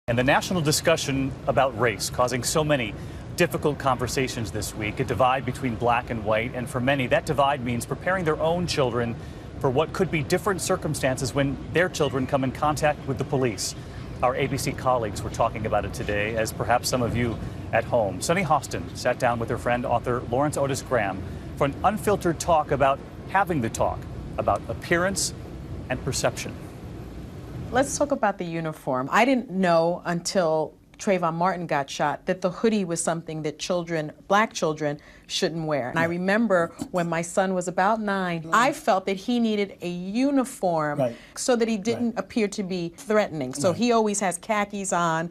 And the national discussion about race causing so many difficult conversations this week, a divide between black and white, and for many that divide means preparing their own children for what could be different circumstances when their children come in contact with the police. Our ABC colleagues were talking about it today, as perhaps some of you at home. Sunny Hostin sat down with her friend author Lawrence Otis Graham for an unfiltered talk about having the talk, about appearance and perception. Let's talk about the uniform. I didn't know until Trayvon Martin got shot that the hoodie was something that children, black children, shouldn't wear. And I remember when my son was about 9, I felt that he needed a uniform so that he didn't appear to be threatening. So he always has khakis on,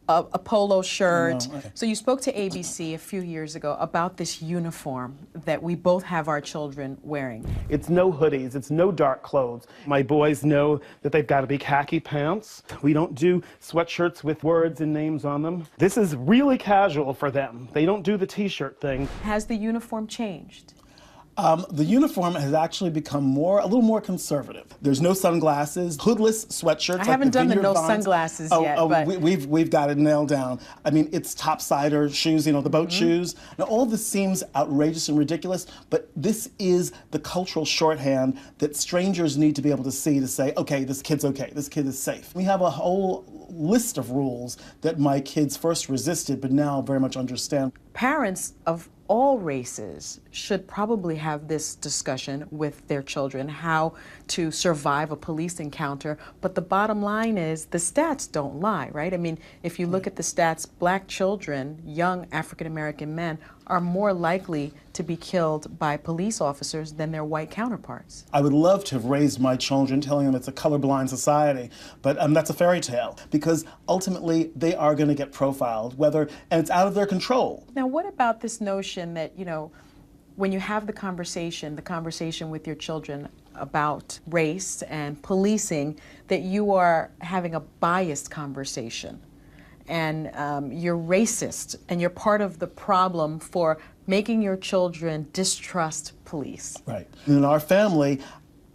a polo shirt. So you spoke to ABC a few years ago about this uniform that we both have our children wearing. It's no hoodies, it's no dark clothes. My boys know that they've got to be khaki pants. We don't do sweatshirts with words and names on them. This is really casual for them. They don't do the t-shirt thing. Has the uniform changed? The uniform has actually become a little more conservative. There's no sunglasses, hoodless sweatshirts. I haven't done the no sunglasses yet. But we've got it nailed down. I mean, it's topsider shoes, you know, the boat shoes. Now, all of this seems outrageous and ridiculous, but this is the cultural shorthand that strangers need to be able to see to say, okay, this kid is safe. We have a whole list of rules that my kids first resisted, but now very much understand. Parents of all races should probably have this discussion with their children, how to survive a police encounter. But the bottom line is the stats don't lie, right? I mean, if you look at the stats, black children, young African-American men, are more likely to be killed by police officers than their white counterparts. I would love to have raised my children telling them it's a colorblind society, but that's a fairy tale, because ultimately they are going to get profiled, and it's out of their control. Now, what about this notion that, you know, when you have the conversation with your children about race and policing, that you are having a biased conversation? And you're racist, and you're part of the problem for making your children distrust police. Right. In our family,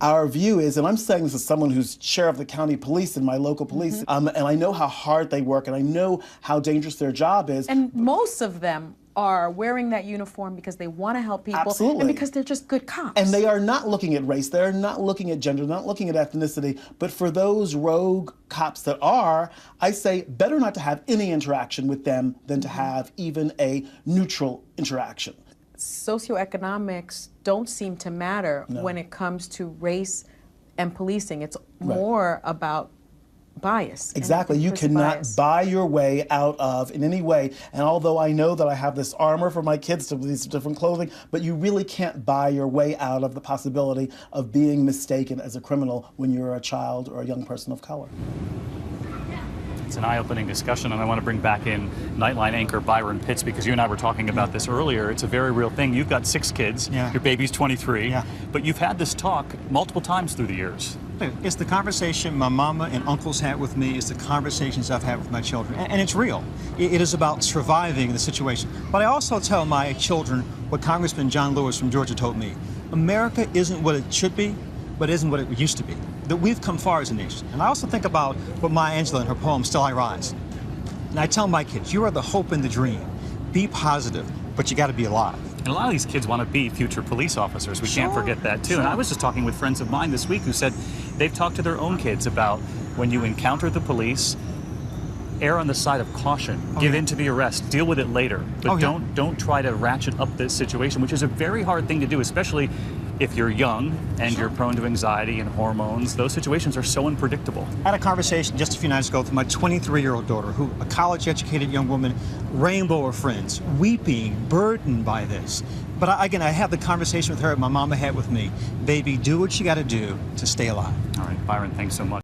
our view is, and I'm saying this as someone who's chair of the county police in my local police, and I know how hard they work, and I know how dangerous their job is. And most of them are wearing that uniform because they want to help people. Absolutely. And because they're just good cops. And they are not looking at race, they're not looking at gender, not looking at ethnicity, but for those rogue cops that are, I say better not to have any interaction with them than to have even a neutral interaction. Socioeconomics don't seem to matter when it comes to race and policing. It's more about bias. Exactly. You cannot buy your way out of in any way. And although I know that I have this armor for my kids to these different clothing, but you really can't buy your way out of the possibility of being mistaken as a criminal when you're a child or a young person of color. It's an eye-opening discussion, and I want to bring back in Nightline anchor Byron Pitts, because you and I were talking about this earlier. It's a very real thing. You've got 6 kids. Your baby's 23. But you've had this talk multiple times through the years. It's the conversation my mama and uncles had with me. It's the conversations I've had with my children. And it's real. It is about surviving the situation. But I also tell my children what Congressman John Lewis from Georgia told me. America isn't what it should be, but isn't what it used to be. That we've come far as a nation. And I also think about what Maya Angelou in her poem, Still I Rise. And I tell my kids, you are the hope and the dream. Be positive, but you got to be alive. And a lot of these kids want to be future police officers. We can't forget that, too. And I was just talking with friends of mine this week who said they've talked to their own kids about when you encounter the police, err on the side of caution, give in to the arrest, deal with it later. But don't try to ratchet up this situation, which is a very hard thing to do, especially if you're young and you're prone to anxiety and hormones. Those situations are so unpredictable. I had a conversation just a few nights ago with my 23-year-old daughter, who, a college-educated young woman, rainbow of friends, weeping, burdened by this. But again, I had the conversation with her my mama had with me. Baby, do what you got to do to stay alive. All right, Byron, thanks so much.